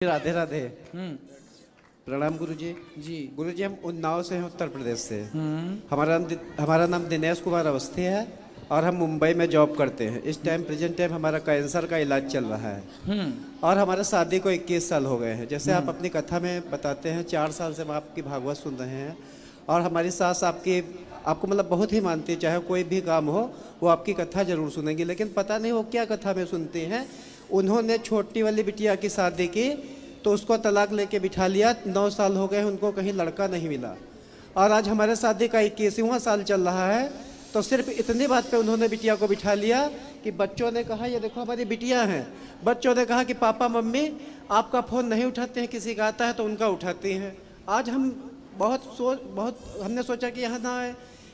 राधे राधे। हम्म। प्रणाम गुरुजी। जी। गुरुजी हम उन्नाव से हैं, उत्तर प्रदेश से। हमारा नाम दिनेश कुमार अवस्थी है और हम मुंबई में जॉब करते हैं। इस टाइम प्रेजेंट टाइम हमारा कैंसर का इलाज चल रहा है और हमारे शादी को 21 साल हो गए हैं। जैसे आप अपनी कथा में बताते हैं 4 साल से हम आपकी भागवत सुन रहे हैं और हमारी सास आपको मतलब बहुत ही मानती है। चाहे कोई भी काम हो वो आपकी कथा जरूर सुनेंगी, लेकिन पता नहीं वो क्या कथा में सुनती हैं। उन्होंने छोटी वाली बिटिया की शादी की तो उसको तलाक लेके बिठा लिया। 9 साल हो गए, उनको कहीं लड़का नहीं मिला और आज हमारे शादी का 21वां साल चल रहा है। तो सिर्फ इतनी बात पे उन्होंने बिटिया को बिठा लिया कि बच्चों ने कहा ये देखो हमारी बिटिया हैं। बच्चों ने कहा कि पापा मम्मी आपका फ़ोन नहीं उठाते हैं, किसी का आता है तो उनका उठाती हैं। आज हम बहुत हमने सोचा कि यहाँ ना आए,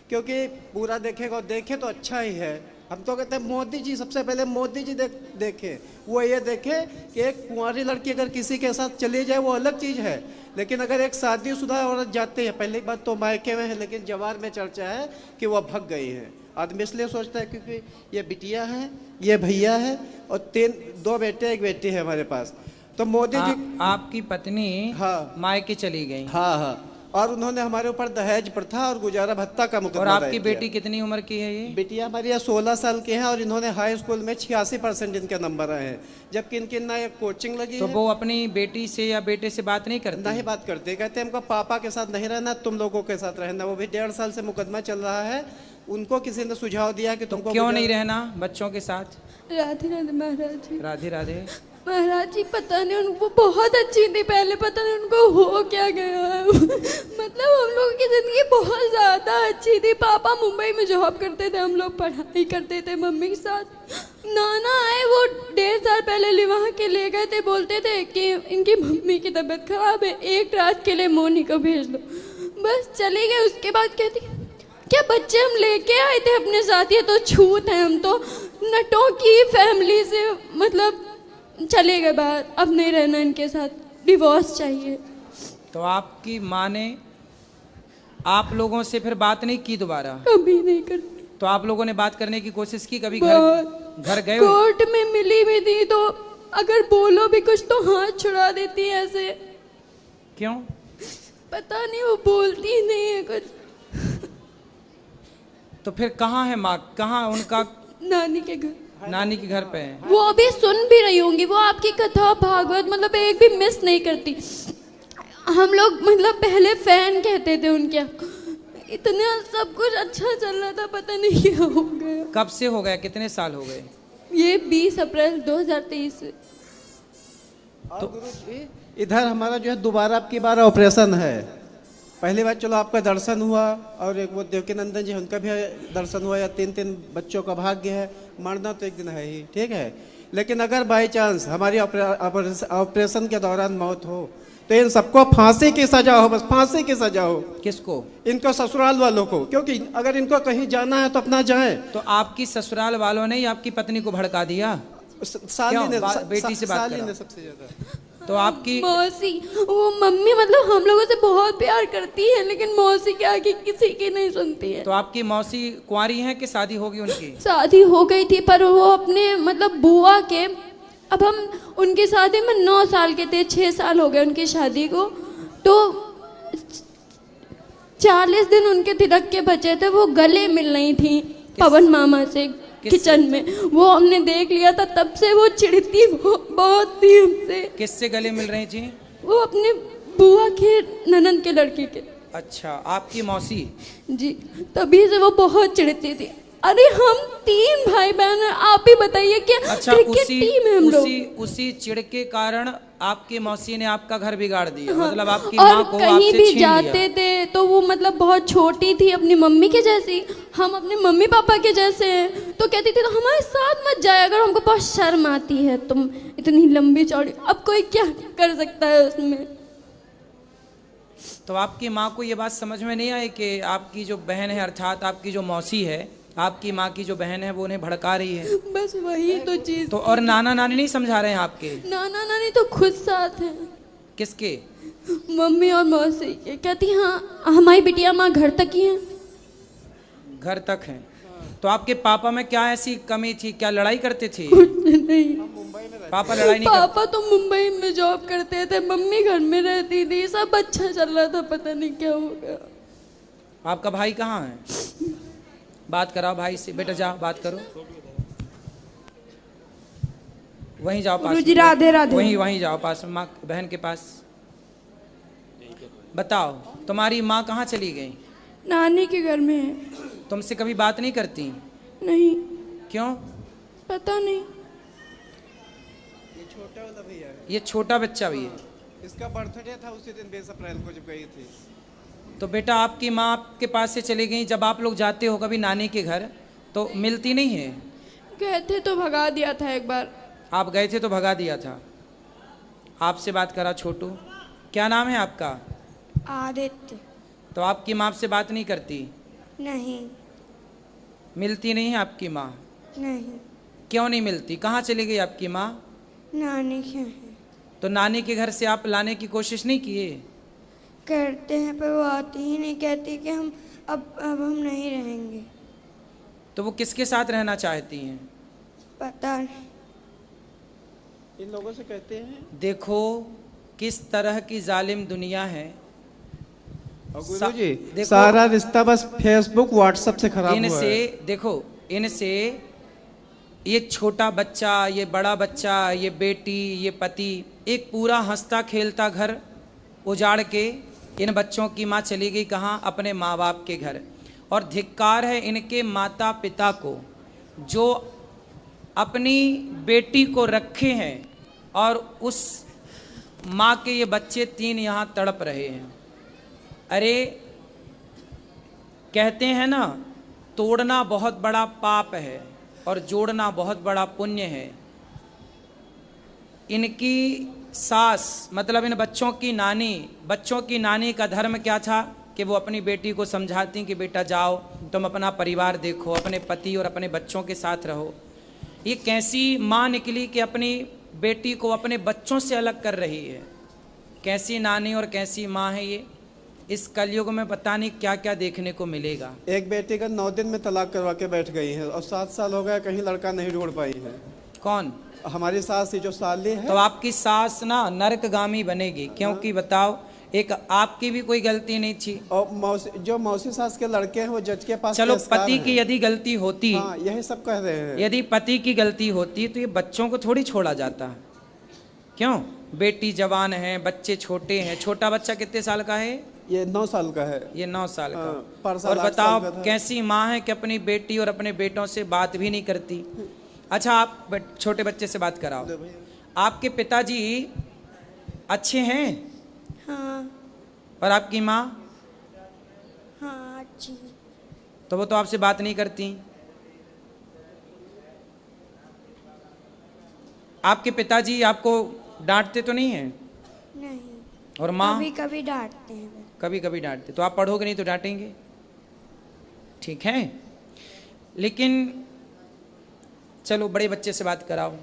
क्योंकि पूरा देखेगा और देखे तो अच्छा ही है। हम तो कहते हैं मोदी जी, सबसे पहले मोदी जी देखे, वो ये देखे कि एक कुंवारी लड़की अगर किसी के साथ चली जाए वो अलग चीज़ है, लेकिन अगर एक शादीशुदा औरत जाती है, पहली बात तो मायके में है, लेकिन जवार में चर्चा है कि वह भग गई है। आदमी इसलिए सोचता है क्योंकि ये बिटिया है, ये भैया है और 2 बेटे 1 बेटी है हमारे पास। तो मोदी जी आपकी पत्नी हाँ मायके चली गई। हाँ, और उन्होंने हमारे ऊपर दहेज प्रथा और गुजारा भत्ता का मुकदमा। और आपकी बेटी कितनी उम्र की है ये? बेटिया हमारी 16 साल की है और इन्होंने हाई स्कूल में 86% इनके नंबर आए हैं, जबकि इनकी ना एक कोचिंग लगी तो है। वो अपनी बेटी से या बेटे से बात नहीं करते? नहीं बात करते, कहते हमको पापा के साथ नहीं रहना, तुम लोगों के साथ रहना। वो भी 1.5 साल से मुकदमा चल रहा है। उनको किसी ने सुझाव दिया कि तुमको क्यों नहीं रहना बच्चों के साथ? राधे राधे महाराज जी। राधे राधे महाराज जी पता नहीं उनको बहुत अच्छी थी पहले, पता नहीं उनको हो क्या गया है। मतलब हम लोगों की जिंदगी बहुत ज्यादा अच्छी थी। पापा मुंबई में जॉब करते थे, हम लोग पढ़ाई करते थे मम्मी के साथ। नाना आए वो 1.5 साल पहले लिवा के ले गए थे, बोलते थे कि इनकी मम्मी की तबीयत खराब है, 1 रात के लिए मोनी को भेज दो। बस चले गए। उसके बाद कहती क्या बच्चे हम लेके आए थे अपने साथ, ये तो छूत है, हम तो नटों की फैमिली से मतलब चले गए बाहर, अब नहीं रहना इनके साथ, डिवोर्स चाहिए। तो आपकी माँ ने आप लोगों से फिर बात नहीं की दोबारा? कभी नहीं करती। तो आप लोगों ने बात करने की कोशिश की कभी? घर गए? कोर्ट में मिली भी थी तो अगर बोलो भी कुछ तो हाथ छुड़ा देती है ऐसे। क्यों? पता नहीं, वो बोलती नहीं है कुछ। तो फिर कहाँ है माँ? कहाँ उनका? नानी के घर। नानी के घर पे है। वो अभी सुन भी रही होंगी, वो आपकी कथा भागवत मतलब एक भी मिस नहीं करती। हम लोग मतलब पहले फैन कहते थे उनके। इतना सब कुछ अच्छा चल रहा था, पता नहीं क्या हो गया। कब से हो गया? कितने साल हो गए? ये 20 अप्रैल 2023 से। तो इधर हमारा जो है दोबारा आपकी बार ऑपरेशन है। पहली बार चलो आपका दर्शन हुआ और एक वो देवकी नंदन जी उनका भी दर्शन हुआ, या 3 बच्चों का भाग्य है। मरना तो एक दिन है ही, ठीक है, लेकिन अगर बाई चांस हमारी ऑपरेशन के दौरान मौत हो तो इन सबको फांसी की सजा हो, बस फांसी की सजा हो। किसको? इनको ससुराल वालों को, क्योंकि अगर इनको कहीं जाना है तो अपना जाए। तो आपकी ससुराल वालों ने ही आपकी पत्नी को भड़का दिया? साली ने बेटी से बात साली करा? ने सबसे ज्यादा। तो आपकी मौसी, वो मम्मी मतलब हम लोगों से बहुत प्यार करती है, लेकिन मौसी के आगे किसी की नहीं सुनती है। तो आपकी मौसी कुंवारी हैं कि शादी होगी उनकी? शादी हो गई थी, पर वो अपने मतलब बुआ के, अब हम उनकी शादी में 9 साल के थे, 6 साल हो गए उनकी शादी को। तो 40 दिन उनके तिलक के बचे थे, वो गले मिल रही थी पवन मामा से किचन में। वो हमने देख लिया था, तब से वो चिढ़ती बहुत थी हमसे। किससे गले मिल रही थी? वो अपने बुआ के ननद के लड़के के। अच्छा, आपकी मौसी? जी, तभी से वो बहुत चिढ़ती थी। अरे हम 3 भाई बहन हैं, आप ही बताइए कि अच्छा, क्रिकेट टीम है हम लोग। उसी चिढ़ के कारण आपकी मौसी ने आपका घर बिगाड़ दिया। हाँ, मतलब आपकी और माँ को कहीं आपसे भी छीन जाते लिया। थे तो वो मतलब बहुत छोटी थी, अपनी मम्मी के जैसी, हम अपने मम्मी पापा के जैसे हैं। तो कहती थी तो हमारे साथ मत जाया अगर, हमको बहुत शर्म आती है, तुम इतनी लंबी चौड़ी। अब कोई क्या कर सकता है उसमें। तो आपकी माँ को ये बात समझ में नहीं आई कि आपकी जो बहन है, अर्थात आपकी जो मौसी है, आपकी माँ की जो बहन है, वो उन्हें भड़का रही है? बस वही तो चीज। तो और नाना नानी नहीं समझा रहे हैं आपके? नाना नानी तो खुद साथ हैं। किसके? मम्मी और मौसी के। कहती हाँ हमारी बिटिया माँ घर तक ही है। घर तक है? तो आपके पापा में क्या ऐसी कमी थी? क्या लड़ाई करते थे? कुछ नहीं। हम मुंबई पापा लड़ाई नहीं करते? पापा तो मुंबई में जॉब करते थे, मम्मी घर में रहती थी, सब अच्छा चल रहा था, पता नहीं क्या हो गया। आपका भाई कहाँ है? बात कराओ भाई से। बेटा जाओ बात करो, वहीं जाओ पास गुरुजी में। राधे राधे। वहीं जाओ पास में, माँ बहन के पास। बताओ तुम्हारी माँ कहाँ चली गई? नानी के घर में है। तुमसे कभी बात नहीं करती? नहीं, क्यों? पता नहीं। ये छोटा वाला भैया है, ये छोटा बच्चा भी है। इसका बर्थडे था उसी दिन 20 अप्रैल को जब गई थी। तो बेटा आपकी माँ आपके पास से चली गई, जब आप लोग जाते हो कभी नानी के घर तो मिलती नहीं है? गए थे तो भगा दिया था एक बार। आप गए थे तो भगा दिया था। आपसे बात करा छोटू। क्या नाम है आपका? आदित्य। तो आपकी माँ आपसे बात नहीं करती? नहीं। मिलती नहीं है आपकी माँ? नहीं। क्यों नहीं मिलती? कहाँ चली गई आपकी माँ? नानी के हैं। तो नानी के घर से आप लाने की कोशिश नहीं किए? करते हैं पर वो आती ही नहीं, कहती कि हम अब हम नहीं रहेंगे। तो वो किसके साथ रहना चाहती हैं? पता नहीं। इन लोगों से कहते हैं। देखो किस तरह की जालिम दुनिया है। और गुरुजी देखो, सारा रिश्ता बस फेसबुक व्हाट्सएप से खराब हुआ इनसे है। देखो, इनसे ये छोटा बच्चा, ये बड़ा बच्चा, ये बेटी, ये पति, एक पूरा हंसता खेलता घर उजाड़ के इन बच्चों की माँ चली गई कहाँ? अपने माँ बाप के घर। और धिक्कार है इनके माता पिता को जो अपनी बेटी को रखे हैं और उस माँ के ये बच्चे 3 यहाँ तड़प रहे हैं। अरे कहते हैं ना, तोड़ना बहुत बड़ा पाप है और जोड़ना बहुत बड़ा पुण्य है। इनकी सास मतलब इन बच्चों की नानी का धर्म क्या था कि वो अपनी बेटी को समझाती कि बेटा जाओ, तुम अपना परिवार देखो, अपने पति और अपने बच्चों के साथ रहो। ये कैसी माँ निकली कि अपनी बेटी को अपने बच्चों से अलग कर रही है? कैसी नानी और कैसी माँ है ये? इस कलयुग में पता नहीं क्या क्या देखने को मिलेगा। एक बेटी का 9 दिन में तलाक करवा के बैठ गई है और 7 साल हो गया कहीं लड़का नहीं ढूंढ पाई है। कौन? हमारी सास ही जो साली है। तो आपकी सास ना नरकगामी बनेगी, क्योंकि बताओ एक आपकी भी कोई गलती नहीं थी। और जो मौसी सास के लड़के हैं वो जज के पास चलो पेशकार पति हैं। की यदि गलती होती, हाँ, यही सब कह रहे हैं। यदि पति की गलती होती तो ये बच्चों को थोड़ी छोड़ा जाता है। क्यों? बेटी जवान है, बच्चे छोटे हैं। छोटा बच्चा कितने साल का है? ये 9 साल का है। ये 9 साल का। परसा और 8 बताओ साल का था। कैसी माँ है कि अपनी बेटी और अपने बेटों से बात भी नहीं करती। अच्छा आप छोटे बच्चे से बात कराओ। आपके पिताजी अच्छे हैं? हाँ। और आपकी माँ? हाँ अच्छी। तो वो तो आपसे बात नहीं करती। आपके पिताजी आपको डांटते तो नहीं है? नहीं। और माँ? कभी कभी डांटते हैं बस। कभी कभी डांटते। तो आप पढ़ोगे नहीं तो डांटेंगे, ठीक है। लेकिन चलो बड़े बच्चे से बात कराओ।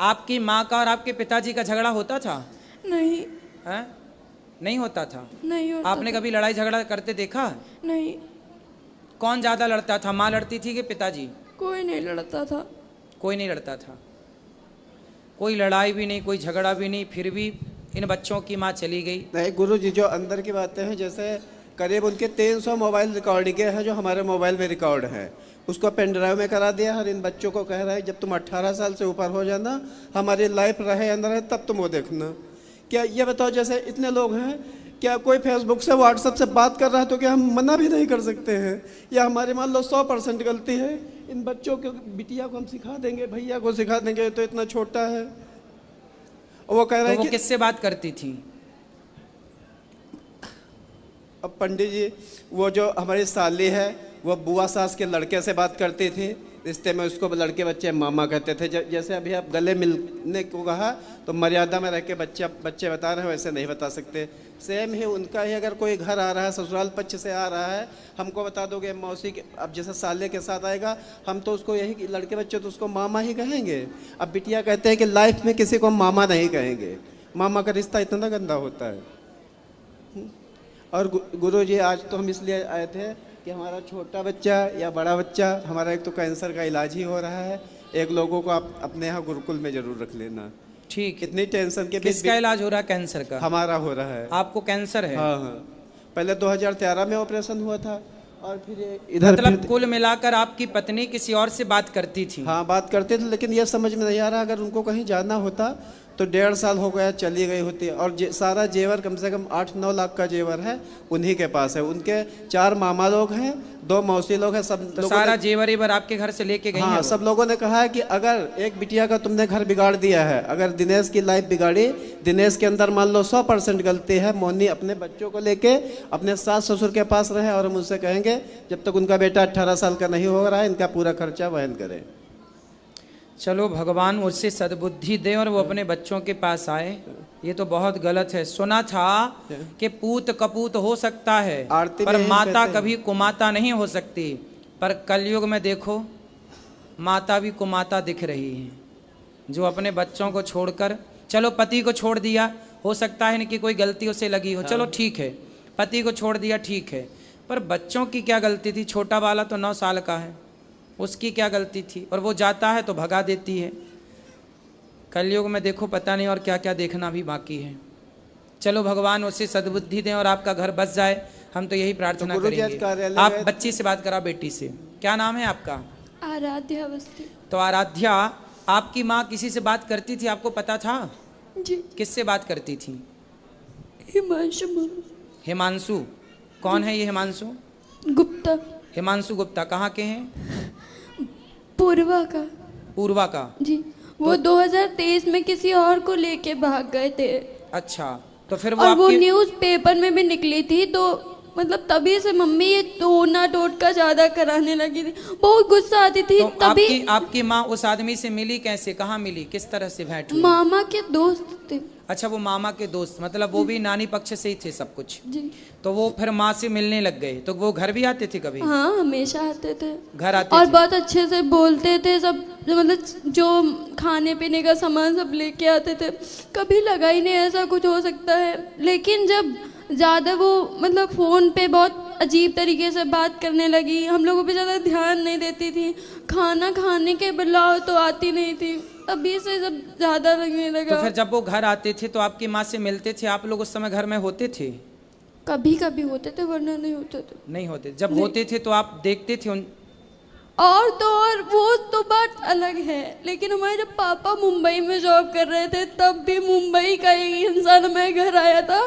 आपकी माँ का और आपके पिताजी का झगड़ा होता था? नहीं। हैं? नहीं होता था? नहीं होता आपने था। कभी लड़ाई झगड़ा करते देखा? नहीं, कौन ज्यादा लड़ता था, माँ लड़ती थी कि पिताजी? कोई नहीं लड़ता था। कोई नहीं लड़ता था। कोई लड़ाई भी नहीं, कोई झगड़ा भी नहीं, फिर भी इन बच्चों की माँ चली गई। नहीं गुरु जी, जो अंदर की बातें हैं, जैसे करीब उनके 300 मोबाइल रिकॉर्डिंग हैं जो हमारे मोबाइल में रिकॉर्ड है, उसको पेन ड्राइव में करा दिया। और इन बच्चों को कह रहा है जब तुम 18 साल से ऊपर हो जाना, हमारी लाइफ रहे अंदर है, तब तुम वो देखना। क्या ये बताओ, जैसे इतने लोग हैं, क्या कोई फेसबुक से व्हाट्सएप से बात कर रहा है तो क्या हम मना भी नहीं कर सकते हैं? या हमारी मान लो 100% गलती है? इन बच्चों को, बिटिया को हम सिखा देंगे, भैया को सिखा देंगे, तो इतना छोटा है। और वो कह रहा तो है वो कि किससे बात करती थी? अब पंडित जी, वो जो हमारी साली है वो बुआ सास के लड़के से बात करती थी। रिश्ते में उसको लड़के बच्चे मामा कहते थे। जैसे अभी आप गले मिलने को कहा तो मर्यादा में रह के बच्चे बता रहे हैं, वैसे नहीं बता सकते। सेम ही उनका ही, अगर कोई घर आ रहा है, ससुराल पक्ष से आ रहा है, हमको बता दोगे मौसी के, अब जैसे साले के साथ आएगा, हम तो उसको यही, लड़के बच्चे तो उसको मामा ही कहेंगे। अब बिटिया कहते हैं कि लाइफ में किसी को मामा नहीं कहेंगे, मामा का रिश्ता इतना गंदा होता है। और गुरु जी, आज तो हम इसलिए आए थे कि हमारा छोटा बच्चा या बड़ा बच्चा, हमारा एक तो कैंसर का इलाज ही हो रहा है, एक लोगों को आप अपने यहाँ गुरुकुल में जरूर रख लेना। ठीक। इतनी टेंशन के बीच किसका इलाज हो रहा है कैंसर का? हमारा हो रहा है। आपको कैंसर है? हाँ हाँ, पहले 2013 में ऑपरेशन हुआ था और फिर ये इधर मतलब कुल मिलाकर आपकी पत्नी किसी और से बात करती थी? हाँ बात करते थे, लेकिन ये समझ में नहीं आ रहा, अगर उनको कहीं जाना होता तो 1.5 साल हो गया चली गई होती। और सारा जेवर कम से कम 8-9 लाख का जेवर है उन्हीं के पास है। उनके 4 मामा लोग हैं, 2 मौसी लोग हैं, सब तो सारा जेवर एवर आपके घर से लेके गई हाँ हैं? सब लोगों ने कहा है कि अगर एक बिटिया का तुमने घर बिगाड़ दिया है, अगर दिनेश की लाइफ बिगाड़ी, दिनेश के अंदर मान लो 100% गलती है, मोनी अपने बच्चों को लेके अपने सास ससुर के पास रहे और हम उनसे कहेंगे जब तक उनका बेटा 18 साल का नहीं हो रहा है इनका पूरा खर्चा वहन करें। चलो भगवान उससे सद्बुद्धि दे और वो अपने बच्चों के पास आए। ये तो बहुत गलत है। सुना था कि पूत कपूत हो सकता है आरती में पर यही माता कहते हैं। कभी कुमाता नहीं हो सकती। पर कलयुग में देखो माता भी कुमाता दिख रही है, जो अपने बच्चों को छोड़कर, चलो पति को छोड़ दिया, हो सकता है इनकी कोई गलती उसे लगी हो, चलो ठीक है, पति को छोड़ दिया ठीक है, पर बच्चों की क्या गलती थी? छोटा वाला तो 9 साल का है, उसकी क्या गलती थी? और वो जाता है तो भगा देती है। कलयुग में देखो पता नहीं और क्या क्या देखना भी बाकी है। चलो भगवान उसे सद्बुद्धि दें और आपका घर बस जाए, हम तो यही प्रार्थना तो गुरुजी आज करेंगे। कार्यालय आप में- बच्ची से बात करा, बेटी से। क्या नाम है आपका? आराध्या अवस्थी। तो आराध्या, आपकी माँ किसी से बात करती थी, आपको पता था? जी। किससे बात करती थी? हिमांशु हिमांशु। कौन है ये हिमांशु? गुप्ता। हिमांशु गुप्ता कहाँ के हैं? पूर्वा का। पूर्वा का। जी, वो 2023 में किसी और को लेके भाग गए थे। अच्छा, तो फिर वो और वो आपकी न्यूज़ पेपर में भी निकली थी, तो मतलब तभी से मम्मी ये टोना टोटका ज्यादा कराने लगी थी, बहुत गुस्सा आती थी। तो तभी आपकी माँ उस आदमी से मिली कैसे? कहाँ मिली? किस तरह से भेंट हुई? मामा के दोस्त थे। अच्छा, वो मामा के दोस्त, मतलब वो भी नानी पक्ष से ही थे सब कुछ। जी। तो वो फिर माँ से मिलने लग गए, तो वो घर भी आते थे कभी? हाँ, हमेशा आते थे। घर आते और थे? बहुत अच्छे से बोलते थे सब, मतलब जो खाने पीने का सामान सब लेके आते थे। कभी लगा ही नहीं ऐसा कुछ हो सकता है। लेकिन जब ज़्यादा वो मतलब फ़ोन पे बहुत अजीब तरीके से बात करने लगी, हम लोगों पे ज़्यादा ध्यान नहीं देती थी, खाना खाने के बुलाओ तो आती नहीं थी, अभी से जब ज़्यादा लगने लगा। तो फिर जब वो घर आते थे तो आपकी माँ से मिलते थे? आप लोग उस समय घर में होते थे? कभी कभी होते थे, वरना नहीं होते थे। नहीं होते। जब होते थे तो आप देखते थे उन? और तो और वो तो बात अलग है, लेकिन हमारे जब पापा मुंबई में जॉब कर रहे थे तब भी मुंबई का एक इंसान हमारे घर आया था।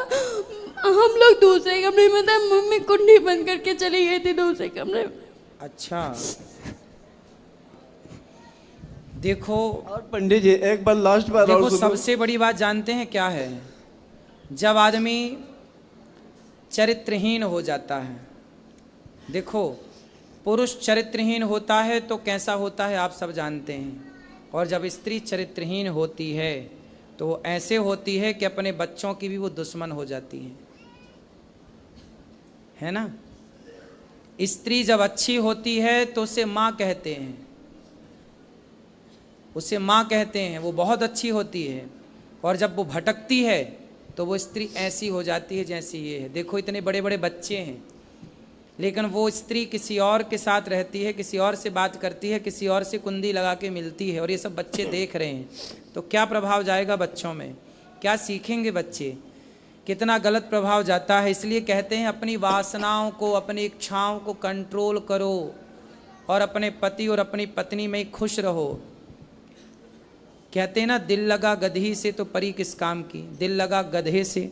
हम लोग दूसरे कमरे में थे, मम्मी कुंडी बंद करके चली गई थी दूसरे कमरे में। अच्छा, देखो और पंडित जी एक बार लास्ट बार और देखो, सुनो। सबसे बड़ी बात जानते हैं क्या है? जब आदमी चरित्रहीन हो जाता है, देखो पुरुष चरित्रहीन होता है तो कैसा होता है आप सब जानते हैं, और जब स्त्री चरित्रहीन होती है तो वो ऐसे होती है कि अपने बच्चों की भी वो दुश्मन हो जाती है ना? स्त्री जब अच्छी होती है तो उसे माँ कहते हैं, उसे माँ कहते हैं, वो बहुत अच्छी होती है। और जब वो भटकती है तो वो स्त्री ऐसी हो जाती है जैसी ये है। देखो इतने बड़े बड़े बच्चे हैं, लेकिन वो स्त्री किसी और के साथ रहती है, किसी और से बात करती है, किसी और से कुंडी लगा के मिलती है, और ये सब बच्चे देख रहे हैं। तो क्या प्रभाव जाएगा बच्चों में? क्या सीखेंगे बच्चे? कितना गलत प्रभाव जाता है। इसलिए कहते हैं अपनी वासनाओं को, अपनी इच्छाओं को कंट्रोल करो और अपने पति और अपनी पत्नी में ही खुश रहो। कहते हैं ना, दिल लगा गधी से तो परी किस काम की, दिल लगा गधे से।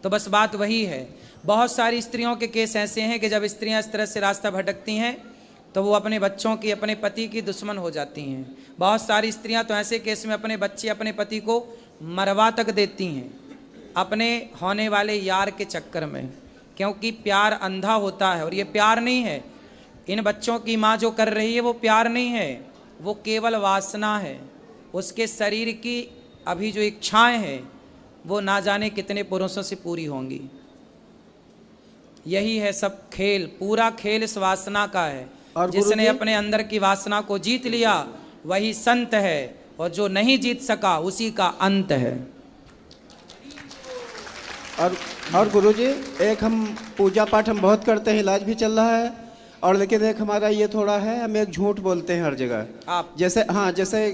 तो बस बात वही है। बहुत सारी स्त्रियों के केस ऐसे हैं कि जब स्त्रियां इस तरह से रास्ता भटकती हैं तो वो अपने बच्चों की, अपने पति की दुश्मन हो जाती हैं। बहुत सारी स्त्रियां तो ऐसे केस में अपने बच्चे, अपने पति को मरवा तक देती हैं अपने होने वाले यार के चक्कर में, क्योंकि प्यार अंधा होता है और ये प्यार नहीं है। इन बच्चों की माँ जो कर रही है वो प्यार नहीं है, वो केवल वासना है। उसके शरीर की अभी जो इच्छाएं हैं वो ना जाने कितने पुरुषों से पूरी होंगी। यही है सब खेल, पूरा खेल इस वासना का है। और जिसने गुरुजी? अपने अंदर की वासना को जीत लिया वही संत है, और जो नहीं जीत सका उसी का अंत है। और गुरुजी एक हम पूजा पाठ हम बहुत करते हैं, इलाज भी चल रहा है, और लेकिन एक हमारा ये थोड़ा है, हम एक झूठ बोलते हैं हर जगह। आप जैसे हाँ, जैसे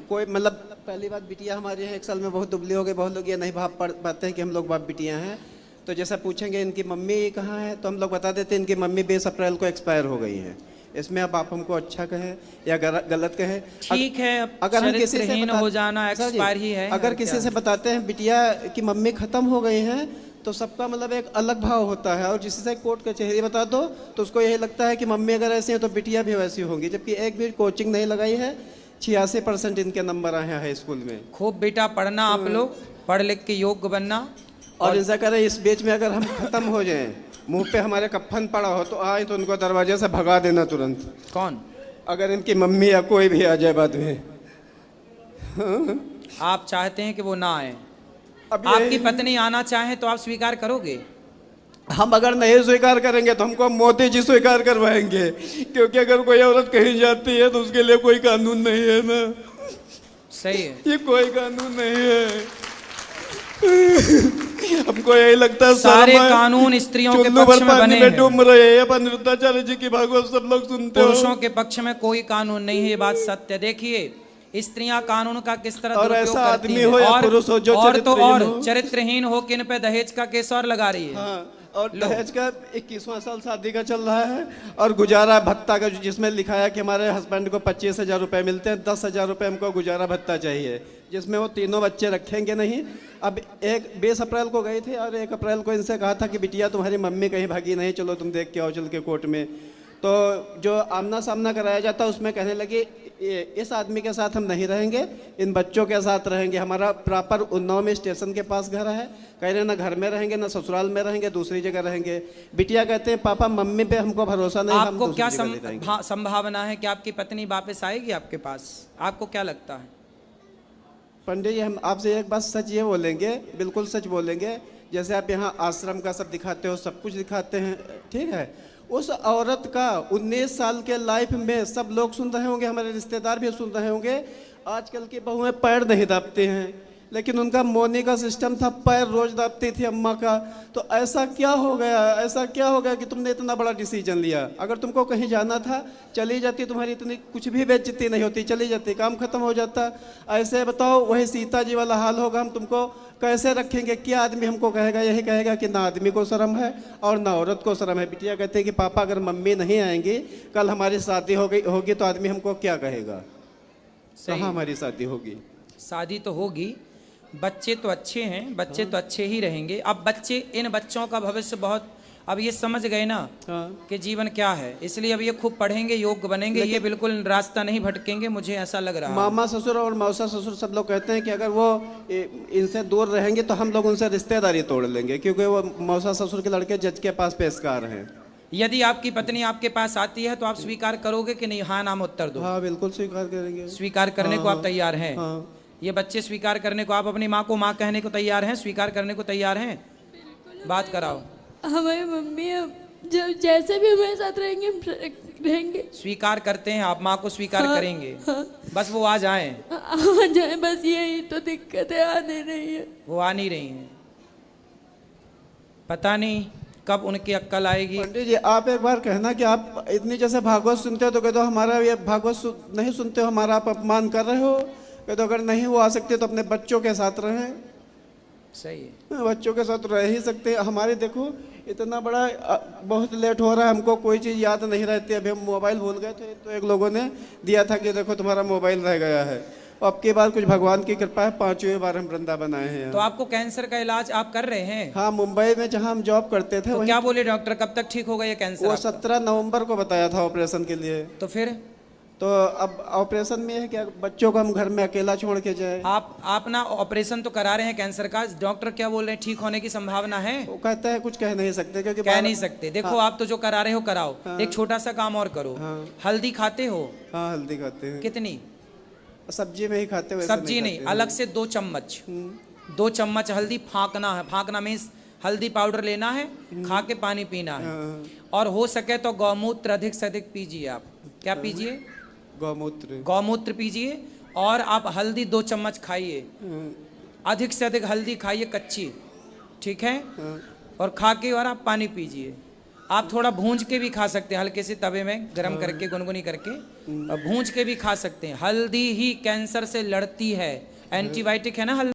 कोई मतलब पहली बात, बिटिया हमारी है 1 साल में बहुत दुबली हो गई। बहुत लोग ये नहीं भाप पाते हैं कि हम लोग बाप बिटियाँ हैं। तो जैसा पूछेंगे इनकी मम्मी कहाँ है, तो हम लोग बता देते हैं इनकी मम्मी 20 अप्रैल को एक्सपायर हो गई हैं। इसमें अब आप हमको अच्छा कहें या गलत कहें, ठीक है, अब अगर हम किसी से चरित्रहीन हो जाना सर जी, एक्सपायर ही है। अगर और किसी क्या? से बताते हैं बिटिया की मम्मी खत्म हो गई हैं, तो सबका मतलब एक अलग भाव होता है। और जिसी से कोर्ट कचहरी बता दो तो उसको यही लगता है कि मम्मी अगर ऐसी है तो बिटिया भी वैसी होंगी। जबकि एक भी कोचिंग नहीं लगाई है। 86% इनके नंबर आए हैं हाई स्कूल में। खूब बेटा पढ़ना, आप लोग पढ़ लिख के योग्य बनना। और इनसे करें इस बीच में अगर हम खत्म हो जाएं, मुंह पे हमारे कफन पड़ा हो, तो आए तो उनको दरवाजे से भगा देना तुरंत। कौन? अगर इनकी मम्मी या कोई भी आ जाए बाद में। आप चाहते हैं कि वो ना आए? अब आपकी पत्नी आना चाहे तो आप स्वीकार करोगे? हम अगर नहीं स्वीकार करेंगे तो हमको मोदी जी स्वीकार करवाएंगे। क्योंकि अगर कोई औरत कहीं जाती है तो उसके लिए कोई कानून नहीं है ना। सही है, ये कोई कानून नहीं है। हमको यही लगता है सारे कानून स्त्रियों के पक्ष में बने हैं। डूब रहे हैं। अनिरुद्धाचार्य जी की भागवत सब लोग सुनते हो। पुरुषों के पक्ष में कोई कानून नहीं है, ये बात सत्य। देखिए स्त्रियां कानून का किस तरह और दुरुपयोग ऐसा करती आदमी हैं। हो या पुरुष हो जो और तो और चरित्रहीन हो। चरित्रहीन हो कि इन पे दहेज का केस और लगा रही है। हाँ, और दहेज का 21वां साल शादी का चल रहा है। और गुजारा भत्ता का जिसमें लिखा है कि हमारे हस्बैंड को 25,000 रुपये मिलते हैं, 10,000 रुपये हमको गुजारा भत्ता चाहिए, जिसमें वो तीनों बच्चे रखेंगे नहीं। अब 20 अप्रैल को गए थे और 1 अप्रैल को इनसे कहा था कि बिटिया तुम्हारी मम्मी कहीं भागी नहीं, चलो तुम देख के आओ चल के कोर्ट में। तो जो आमना सामना कराया जाता उसमें कहने लगे इस आदमी के साथ हम नहीं रहेंगे, इन बच्चों के साथ रहेंगे। हमारा प्रॉपर उन्नाव में स्टेशन के पास घर है। कह रहे ना घर में रहेंगे ना ससुराल में रहेंगे, दूसरी जगह रहेंगे। बिटिया कहते हैं पापा मम्मी पे हमको भरोसा नहीं, हम आपको क्या दूसरी जगह रहेंगे। संभावना है कि आपकी पत्नी वापस आएगी आपके पास? आपको क्या लगता है? पंडित जी हम आपसे एक बात सच ये बोलेंगे, बिल्कुल सच बोलेंगे। जैसे आप यहाँ आश्रम का सब दिखाते हो, सब कुछ दिखाते हैं, ठीक है। उस औरत का 19 साल के लाइफ में सब लोग सुन रहे होंगे, हमारे रिश्तेदार भी सुन रहे होंगे। आजकल की बहुएं पैर नहीं दाबते हैं, लेकिन उनका मोनी का सिस्टम था, पैर रोज दाबती थी अम्मा का। तो ऐसा क्या हो गया, ऐसा क्या हो गया कि तुमने इतना बड़ा डिसीजन लिया? अगर तुमको कहीं जाना था चली जाती, तुम्हारी इतनी कुछ भी बेइज्जती नहीं होती, चली जाती, काम खत्म हो जाता। ऐसे बताओ वही सीता जी वाला हाल होगा। हम तुमको कैसे रखेंगे? क्या आदमी हमको कहेगा? यही कहेगा कि ना आदमी को शर्म है और ना औरत को शर्म है। बिटिया कहते हैं कि पापा अगर मम्मी नहीं आएंगी, कल हमारी शादी होगी तो आदमी हमको क्या कहेगा? कहाँ हमारी शादी होगी? शादी तो होगी, बच्चे तो अच्छे हैं, बच्चे तो अच्छे ही रहेंगे। अब बच्चे, इन बच्चों का भविष्य बहुत, अब ये समझ गए ना कि जीवन क्या है, इसलिए अब ये खूब पढ़ेंगे, योग्य बनेंगे, ये बिल्कुल रास्ता नहीं भटकेंगे, मुझे ऐसा लग रहा है। मामा ससुर और मौसा ससुर सब लोग कहते हैं कि अगर वो इनसे दूर रहेंगे तो हम लोग उनसे रिश्तेदारी तोड़ लेंगे, क्योंकि वो मौसा ससुर के लड़के जज के पास पेशकार हैं। यदि आपकी पत्नी आपके पास आती है तो आप स्वीकार करोगे कि नहीं? हाँ नाम उत्तर दो। हाँ बिल्कुल स्वीकार करेंगे। स्वीकार करने को आप तैयार हैं? हाँ। ये बच्चे स्वीकार करने को, आप अपनी माँ को माँ कहने को तैयार हैं, स्वीकार करने को तैयार हैं? बात कराओ। हमारी मम्मी अब जब जैसे भी हमारे साथ रहेंगे हम रहेंगे। स्वीकार करते हैं आप? माँ को स्वीकार हाँ, करेंगे? हाँ। बस वो आ जाएं। आ जाए, बस यही तो दिक्कत है, आ नहीं रही है। वो आ नहीं रही हैं, पता नहीं कब उनकी अक्ल आएगी। पंडित जी आप एक बार कहना कि आप इतनी जैसे भागवत सुनते हो तो कह दो हमारा ये भागवत नहीं सुनते हो, हमारा आप अपमान कर रहे हो। कह दो अगर नहीं वो आ सकते तो अपने बच्चों के साथ रहें। सही है, बच्चों के साथ रह ही सकते हैं। हमारे देखो इतना बड़ा बहुत लेट हो रहा है, हमको कोई चीज़ याद नहीं रहती। अभी हम मोबाइल भूल गए थे तो एक लोगों ने दिया था कि देखो तुम्हारा मोबाइल रह गया है। अब की बार कुछ भगवान की कृपा है, 5वीं बार हम वृंदावन आए हैं। तो आपको कैंसर का इलाज आप कर रहे हैं? हाँ मुंबई में जहाँ हम जॉब करते थे। तो क्या बोले डॉक्टर, कब तक ठीक होगा ये कैंसर? वो 17 नवंबर को बताया था ऑपरेशन के लिए। तो फिर तो अब ऑपरेशन में है क्या बच्चों को हम घर में अकेला छोड़ के जाए? आप ना ऑपरेशन तो करा रहे हैं कैंसर का, डॉक्टर क्या बोल रहे हैं, ठीक होने की संभावना है? वो कहते हैं कुछ कह नहीं सकते, क्योंकि कह नहीं सकते। देखो आप तो जो करा रहे हो कराओ। एक छोटा सा काम और करो। हल्दी खाते हो? हाँ हल्दी खाते हैं। कितनी? सब्जी में ही खाते हैं। सब्जी नहीं, अलग से 2 चम्मच, 2 चम्मच हल्दी फाँकना है। फाँकना मीन्स हल्दी पाउडर लेना है, खा के पानी पीना है। और हो सके तो गौमूत्र अधिक से अधिक पीजिए। आप क्या पीजिए? गौमूत्र पीजिए। और आप हल्दी 2 चम्मच खाइए, अधिक से अधिक हल्दी खाइए कच्ची, ठीक है? और खा के और आप पानी पीजिए। आप थोड़ा भूंज के भी खा सकते हैं, हल्के से तवे में गरम करके गुनगुनी करके और भूंज के भी खा सकते हैं। हल्दी ही कैंसर से लड़ती है, एंटीबायोटिक है ना हल्दी।